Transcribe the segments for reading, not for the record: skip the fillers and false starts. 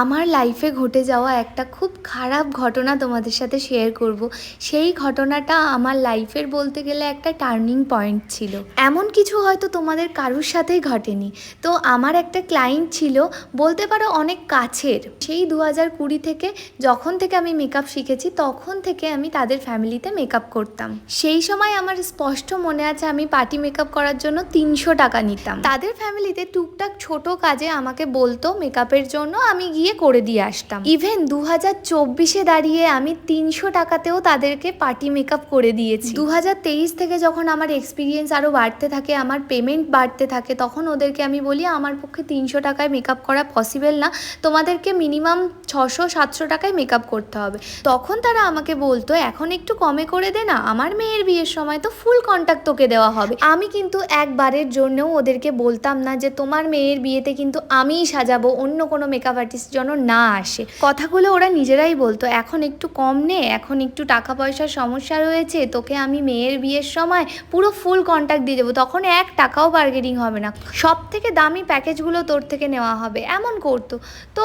আমার লাইফে ঘটে যাওয়া একটা খুব খারাপ ঘটনা তোমাদের সাথে শেয়ার করব। সেই ঘটনাটা আমার লাইফের বলতে গেলে একটা টার্নিং পয়েন্ট ছিল। এমন কিছু হয়তো তোমাদের কারোর সাথেই ঘটেনি। তো আমার একটা ক্লায়েন্ট ছিল, বলতে পারো অনেক কাছের। সেই 2020 থেকে যখন থেকে আমি মেকআপ শিখেছি তখন থেকে আমি তাদের ফ্যামিলিতে মেকআপ করতাম। সেই সময় আমার স্পষ্ট মনে আছে আমি পার্টি মেকআপ করার জন্য 300 টাকা নিতাম। তাদের ফ্যামিলিতে টুকটাক ছোট কাজে আমাকে বলতো মেকআপের জন্য, আমি গিয়ে করে দিয়ে আসতাম। ইভেন 2024-এ দাঁড়িয়ে আমি 300 টাকাতেও তাদেরকে পার্টি মেকআপ করে দিয়েছি। 2023 থেকে যখন আমার এক্সপিরিয়েন্স আরও বাড়তে থাকে, আমার পেমেন্ট বাড়তে থাকে, তখন ওদেরকে আমি বলি আমার পক্ষে 300 টাকায় মেকআপ করা পসিবল না, তোমাদেরকে মিনিমাম 600-700 টাকায় মেকআপ করতে হবে। তখন তারা আমাকে বলতো এখন একটু কমে করে দে না, আমার মেয়ের বিয়ের সময় তো ফুল কন্ট্যাক্ট তোকে দেওয়া হবে। আমি কিন্তু একবারের জন্যও ওদেরকে বলতাম না যে তোমার মেয়ের বিয়েতে কিন্তু আমিই সাজাবো, অন্য কোনো মেকআপ আর্টিস্ট যেন না আসে। কথাগুলো ওরা নিজেরাই বলতো এখন একটু কম নে, এখন একটু টাকা পয়সার সমস্যা রয়েছে, তোকে আমি মেয়ের বিয়ের সময় পুরো ফুল কন্ট্যাক্ট দিয়ে দেবো, তখন 1 টাকাও বার্গেনিং হবে না, সব থেকে দামি প্যাকেজগুলো তোর থেকে নেওয়া হবে, এমন করতো। তো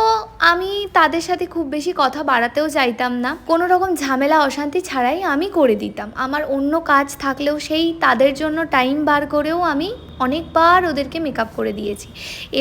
আমি তাদের সাথে খুব বেশি কথা বাড়াতেও চাইতাম না, কোনো রকম ঝামেলা অশান্তি ছাড়াই আমি করে দিতাম। আমার অন্য কাজ থাকলেও সেই তাদের জন্য টাইম বার করেও আমি অনেকবার ওদেরকে মেকআপ করে দিয়েছি।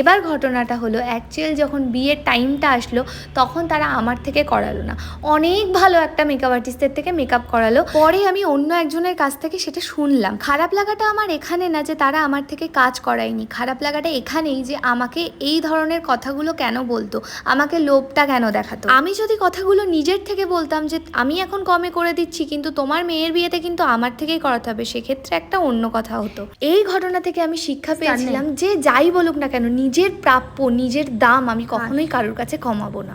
এবার ঘটনাটা হলো অ্যাকচুয়াল যখন বিয়ের টাইমটা আসলো তখন তারা আমার থেকে করালো না, অনেক ভালো একটা মেকআপ আর্টিস্টের থেকে মেকআপ করালো। পরে আমি অন্য একজনের কাছ থেকে সেটা শুনলাম। খারাপ লাগাটা আমার এখানে না যে তারা আমার থেকে কাজ করায়নি, খারাপ লাগাটা এখানেই যে আমাকে এই ধরনের কথাগুলো কেন বলতো, আমাকে লোভটা কেন দেখাতো। আমি যদি কথাগুলো নিজের থেকে বলতাম যে আমি এখন কমে করে দিচ্ছি কিন্তু তোমার মেয়ের বিয়েতে কিন্তু আমার থেকেই করাতে হবে, সেক্ষেত্রে একটা অন্য কথা হতো। এই ঘটনা থেকে আমি শিক্ষা পেয়েছিলাম যে যাই বলুক না কেন নিজের প্রাপ্য নিজের দাম আমি কখনোই কারোর কাছে কমাবো না।